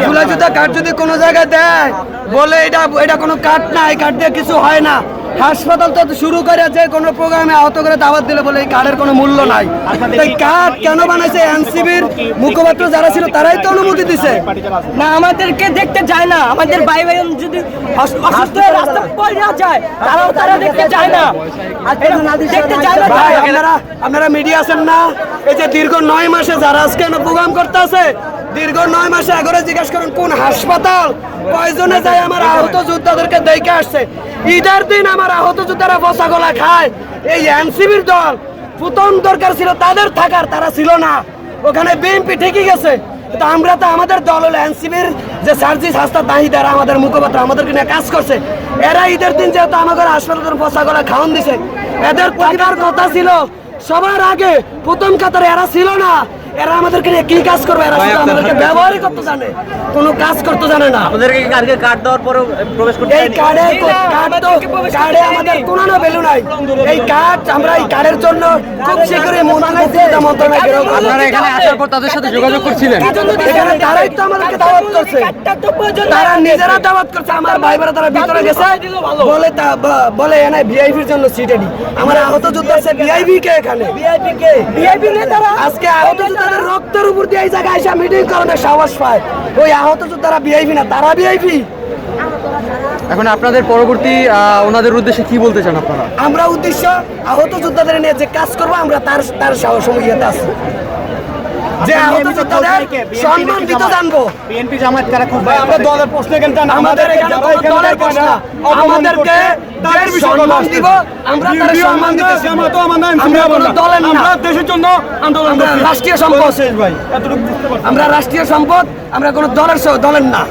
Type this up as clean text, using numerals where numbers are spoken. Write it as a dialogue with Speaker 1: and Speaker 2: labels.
Speaker 1: খোলা জুতা কাঠ যদি কোনো জায়গায় দেয় বলে এটা কোনো কাঠ না, এই কাঠ দিয়ে কিছু হয় না। হাসপাতাল তো শুরু করে যে কোনো প্রোগ্রামে আহত করে দাওয়াত দিলে বলে এই কাঠের কোনো মূল্য নাই। এই কাঠ কেন বানাইছে? এনসিবির মুখপাত্র যারা ছিল তারাই তো অনুমতি দিছে না, আমাদেরকে দেখতে চায় না। আমাদের ভাই যদি অসুস্থ হয়ে রাস্তা পড়ে যায় তারা দেখতে চায় না, দেখতে চায় না। আপনারা মিডিয়া আছেন না, এই যে দীর্ঘ 9 মাসে যারা আজকে প্রোগ্রাম করতে আছে, দীর্ঘ 9 মাসে আগে জিজ্ঞেস করুন কোন হাসপাতাল কয়জনে যায় আমার আহত যোদ্ধাদেরকে দেখে আসছে। ঈদের দিন আমার আহত যোদ্ধারা বসা গলা খায়। এই এনসিবির দল প্রথম দরকার ছিল তাদের থাকার, তারা ছিল না ওখানে। বিএনপি ঠিকই গেছে, তো আমরা তো আমাদের দল হলো এনসিবির যে সার্জিস হাসতা তাহিদারা আমাদের মুখপাত্র আমাদেরকে নিয়ে কাজ করছে। এরা ঈদের দিন যেহেতু আমাদের হাসপাতালের বসা গলা খাওয়ান দিছে, এদের পরিবার কথা ছিল সবার আগে প্রথম কাতারে, এরা ছিল না। এরা আমাদেরকে নিয়ে কি কাজ করবে? এরা শুধু আমাদেরকে ব্যবহারই করতে জানে, কোনো কাজ করতে জানে না।
Speaker 2: আমাদেরকে কালকে কার্ড দেওয়ার পরে প্রবেশ করতে
Speaker 1: এই কার্ডে আমাদের কোনো ভ্যালু নাই। এই কার্ড আমরা এই কার্ডের জন্য খুব শীঘ্রই মন্ত্রণালয়ে
Speaker 3: আপনারা এখানে আসার পর তাদের সাথে যোগাযোগ করছিলেন?
Speaker 1: এখানে তারাই তো আমাদেরকে দাওয়াত করছে, তারা নিজেরা দাওয়াত করছে। আমার ভাই বোনেরা তারা ভিতরে গেছে বলে এনে ভিআইপির জন্য সিটেডি। আমার আহত যোদ্ধা আছে ভিআইপি কে এখানে, ভিআইপি নেতারা আজকে আহত যোদ্ধাদের রক্তের উপর দিয়ে এই জায়গায় এসে মিটিং করানোর সাহস পায়। ওই আহত যোদ্ধারা ভিআইপি না, তারা ভিআইপি।
Speaker 3: এখন আপনাদের পরবর্তী ওনাদের উদ্দেশ্যে কি বলতে চান আপনারা?
Speaker 1: আমরা উদ্দেশ্য আহত যোদ্ধাদের নিয়ে যে কাজ করবো, আমরা তার সাহস ইয়েতে আছি যে আহত যোদ্ধাদের সম্মান দিতে জানবো।
Speaker 2: বিএনপি জামায়াত কারা খুঁজবে?
Speaker 1: আমরা দলের প্রশ্ন কিন্তু আমাদের এখানে কোনো দলের প্রশ্ন না, আমাদেরকে তাদের সম্মান দিব, আমরা তাদের সম্মান দিতেছি। আমরা কোনো দলের না, আমরা দেশের জন্য আন্দোলন করছি, রাষ্ট্রীয় সম্পদ ভাই, আমরা রাষ্ট্রীয় সম্পদ, আমরা কোনো দলের না।